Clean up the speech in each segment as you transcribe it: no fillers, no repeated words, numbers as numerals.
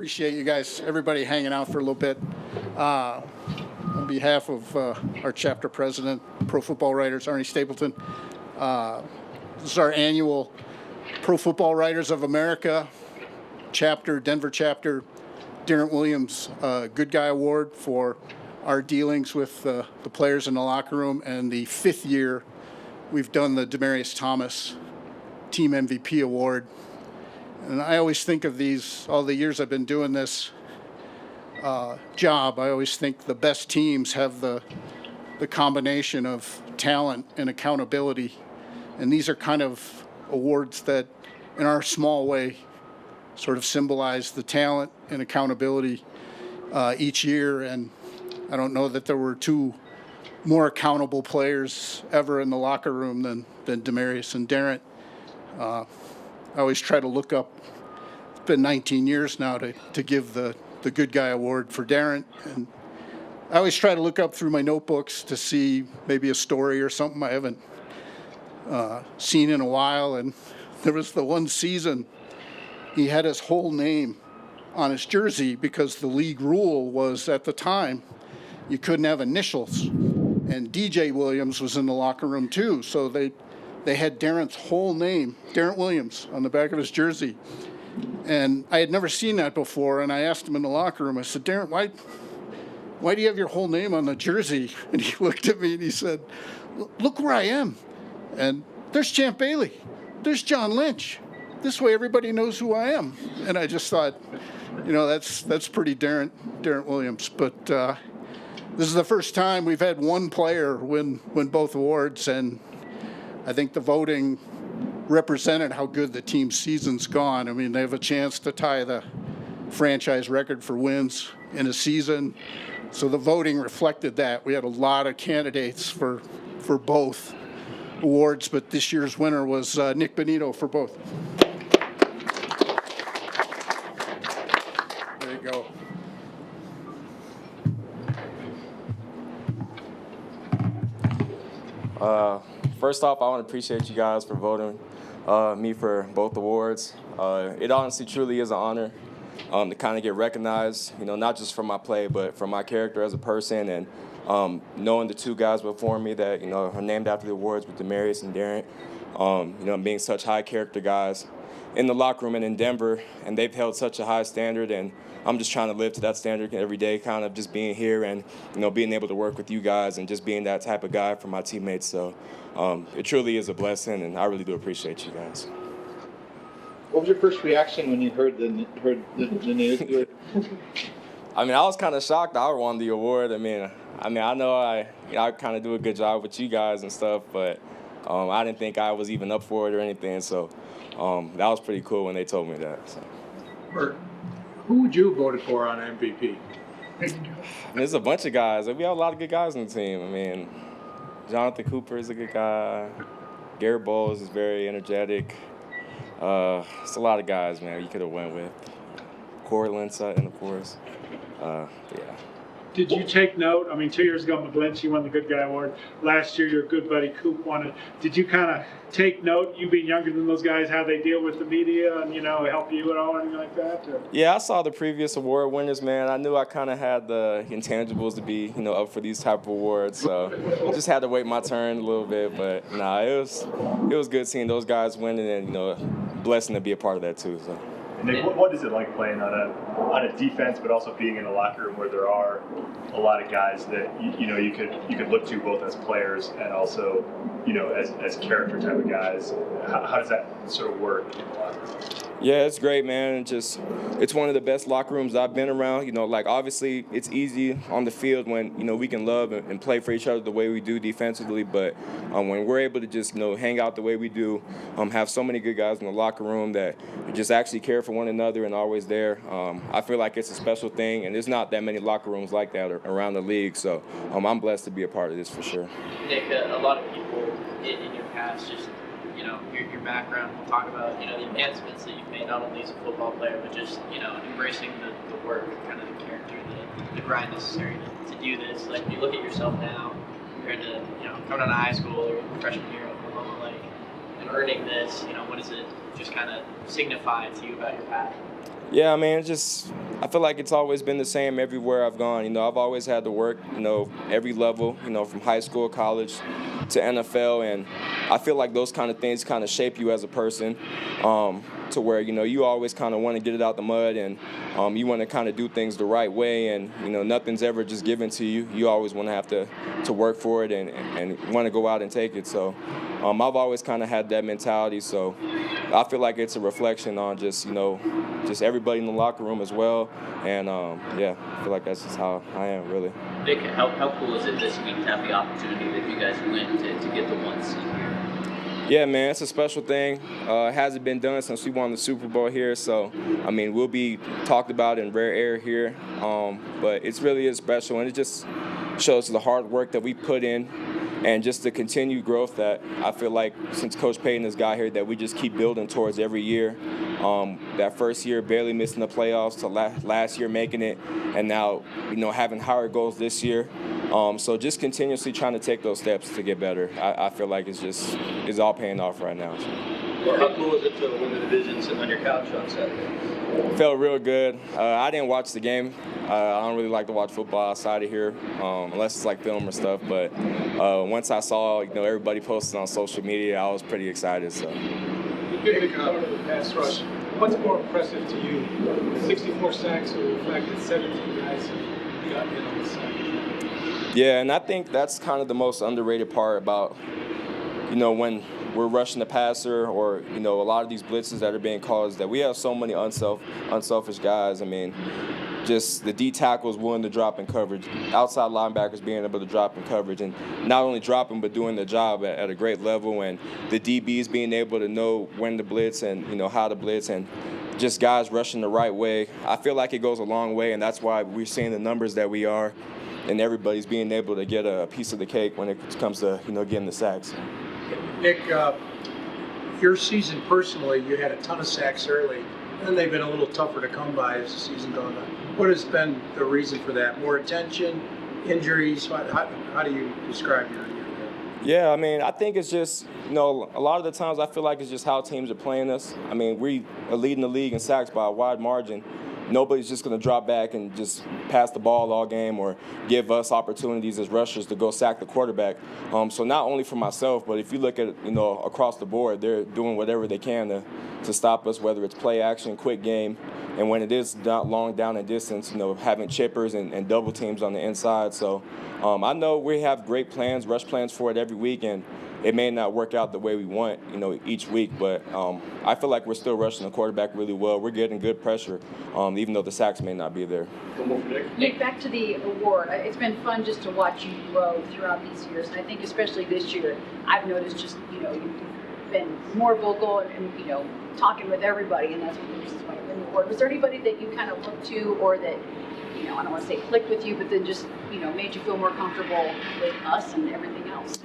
appreciate you guys, everybody hanging out for a little bit. On behalf of our chapter president, Pro Football Writers, Arnie Stapleton, this is our annual Pro Football Writers of America chapter, Denver chapter, Darrent Williams Good Guy Award for our dealings with the players in the locker room, and the 5th year we've done the Demaryius Team MVP Award. And I always think of these, all the years I've been doing this job, I always think the best teams have the combination of talent and accountability. And these are kind of awards that, in our small way, sort of symbolize the talent and accountability each year. And I don't know that there were two more accountable players ever in the locker room than Demaryius and Darrent. I always try to look up, it's been 19 years now to give the Good Guy Award for Darrent. And I always try to look up through my notebooks to see maybe a story or something I haven't seen in a while. And there was the one season he had his whole name on his jersey because the league rule was, at the time, you couldn't have initials. And DJ Williams was in the locker room too, so they had Darrent's whole name, Darrent Williams, on the back of his jersey. And I had never seen that before, and I asked him in the locker room, I said, Darrent, why do you have your whole name on the jersey? And he looked at me and he said, look where I am. And there's Champ Bailey. There's John Lynch. This way everybody knows who I am. And I just thought, that's pretty Darrent Williams. But this is the first time we've had one player win both awards, and I think the voting represented how good the team's season's gone. I mean, they have a chance to tie the franchise record for wins in a season. So the voting reflected that. We had a lot of candidates for both awards, but this year's winner was Nik Bonitto for both. There you go. First off, I want to appreciate you guys for voting me for both awards. It honestly, truly is an honor to kind of get recognized, not just for my play, but for my character as a person, and knowing the two guys before me that, are named after the awards with Demaryius and Darrent, being such high character guys in the locker room and in Denver, and they've held such a high standard, and I'm just trying to live to that standard every day, kind of just being here and, being able to work with you guys and just being that type of guy for my teammates. So it truly is a blessing, and I really do appreciate you guys. What was your first reaction when you heard the news? I mean, I was kind of shocked I won the award. I know I kind of do a good job with you guys and stuff, but I didn't think I was even up for it or anything. So that was pretty cool when they told me that. So. Who would you have voted for on MVP? There's a bunch of guys. We have a lot of good guys on the team. Jonathan Cooper is a good guy. Garrett Bowles is very energetic. It's a lot of guys, man, you could have went with. Cortland Sutton, of course. Yeah. Did you take note? 2 years ago, McGlinchey, you won the Good Guy Award. Last year, your good buddy Coop won it. Did you kind of take note, you being younger than those guys, how they deal with the media and, help you at all or anything like that? Or? Yeah, I saw the previous award winners, man. I knew I kind of had the intangibles to be, up for these type of awards. So just had to wait my turn a little bit. But, it was good seeing those guys winning and, blessing to be a part of that too. So. Nick, what is it like playing on a defense, but also being in a locker room where there are a lot of guys that you could look to both as players and also as character type of guys? How does that sort of work in the locker room? Yeah, it's great, man. It's one of the best locker rooms I've been around. Obviously it's easy on the field when we can love and play for each other the way we do defensively, but when we're able to just hang out the way we do, have so many good guys in the locker room that just actually care for one another and always there. I feel like it's a special thing, and there's not that many locker rooms like that around the league. So I'm blessed to be a part of this for sure. Nick, a lot of people in your past, just your background, we'll talk about the advancements that you've made not only as a football player, but just embracing the work, kind of the character, the grind necessary to do this. Like when you look at yourself now compared to coming out of high school or freshman year of Oklahoma, and earning this, what does it just kind of signify to you about your path? Yeah, it's I feel like it's always been the same everywhere I've gone. You know, I've always had to work, you know, every level, you know, from high school, college to NFL, and I feel like those kind of things kind of shape you as a person, to where, you know, you always kind of want to get it out the mud, and you want to kind of do things the right way, and, you know, nothing's ever just given to you. You always want to have to work for it and want to go out and take it. So I've always kind of had that mentality, so I feel like it's a reflection on just, you know, just everybody in the locker room as well, and yeah, I feel like that's just how I am, really. Nick, how cool is it this week to have the opportunity that you guys win to get the 1 seed here? Yeah, man, it's a special thing. It hasn't been done since we won the Super Bowl here, so, I mean, we'll be talked about in rare air here, but it really is special, and it just shows the hard work that we put in and just the continued growth that I feel like since Coach Payton has got here that we just keep building towards every year. That first year barely missing the playoffs to last year making it, and now, you know, having higher goals this year. So just continuously trying to take those steps to get better. I feel like it's all paying off right now. Well, how cool was it to win the division sitting on your couch on Saturday? Felt real good. I didn't watch the game. I don't really like to watch football outside of here, unless it's like film or stuff. But once I saw, you know, everybody posted on social media, I was pretty excited. So. Big cover to the pass rush. What's more impressive to you? 64 sacks or the fact that 17 guys got hit on the side? Yeah, and I think that's kind of the most underrated part about, you know, when we're rushing the passer or, you know, a lot of these blitzes that are being called, is that we have so many unselfish guys. I mean, just the D tackles willing to drop in coverage, outside linebackers being able to drop in coverage, and not only dropping but doing the job at a great level, and the DBs being able to know when to blitz and, you know, how to blitz, and just guys rushing the right way. I feel like it goes a long way, and that's why we're seeing the numbers that we are, and everybody's being able to get a piece of the cake when it comes to, you know, getting the sacks. Nick, your season personally, you had a ton of sacks early, and they've been a little tougher to come by as the season goes on. What has been the reason for that? More attention, injuries? How do you describe your year? Yeah, I mean, I think it's just, you know, a lot of the times I feel like it's just how teams are playing us. I mean, we are leading the league in sacks by a wide margin. Nobody's just going to drop back and just pass the ball all game or give us opportunities as rushers to go sack the quarterback. So not only for myself, but if you look at, you know, across the board, they're doing whatever they can to stop us, whether it's play action, quick game, and when it is long down and distance, you know, having chippers and double teams on the inside. So I know we have great plans, rush plans for it every week, and it may not work out the way we want, you know, each week, but I feel like we're still rushing the quarterback really well. We're getting good pressure, even though the sacks may not be there. Nick, back to the award. It's been fun just to watch you grow throughout these years, and I think especially this year, I've noticed just, you know, you've been more vocal and you know, talking with everybody, and that's one of the reasons why you win the award. Was there anybody that you kind of looked to, or that, you know, I don't want to say clicked with you, but then just, you know, made you feel more comfortable with us and everything else?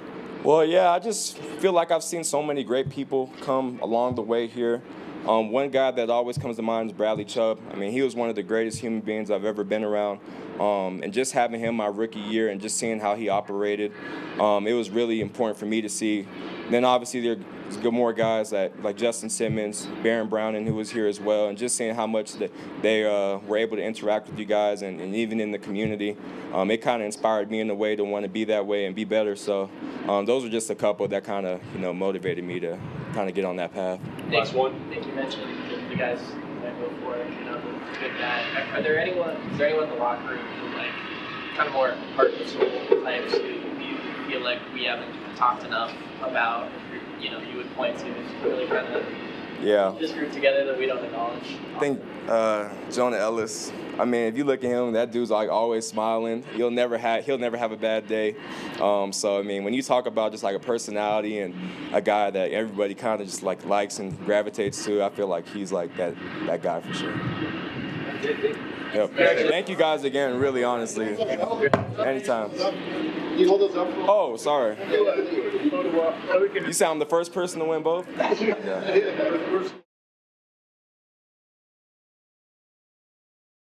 Well, yeah, I just feel like I've seen so many great people come along the way here. One guy that always comes to mind is Bradley Chubb. I mean, he was one of the greatest human beings I've ever been around. And just having him my rookie year and just seeing how he operated, it was really important for me to see. Then obviously there's more guys like Justin Simmons, Baron Browning, who was here as well, and just seeing how much they were able to interact with you guys and even in the community. It kind of inspired me in a way to want to be that way and be better. So those are just a couple that kind of, you know, motivated me to kind of get on that path. Last one. I think you mentioned the guys that go for it, you know, the good guy. Is there anyone in the locker room who, like, kind of more heart and soul types who you feel like we haven't talked enough about, you know, you would point to really kind of keep this group together that we don't acknowledge? I think Jonah Ellis. I mean, if you look at him, that dude's like always smiling. He'll never have a bad day. So I mean, when you talk about just like a personality and a guy that everybody kind of just like likes and gravitates to, I feel like he's like that guy for sure. Yep. Thank you guys again, really honestly. Anytime. You hold those up for Oh, sorry. You sound the first person to win both? Yeah.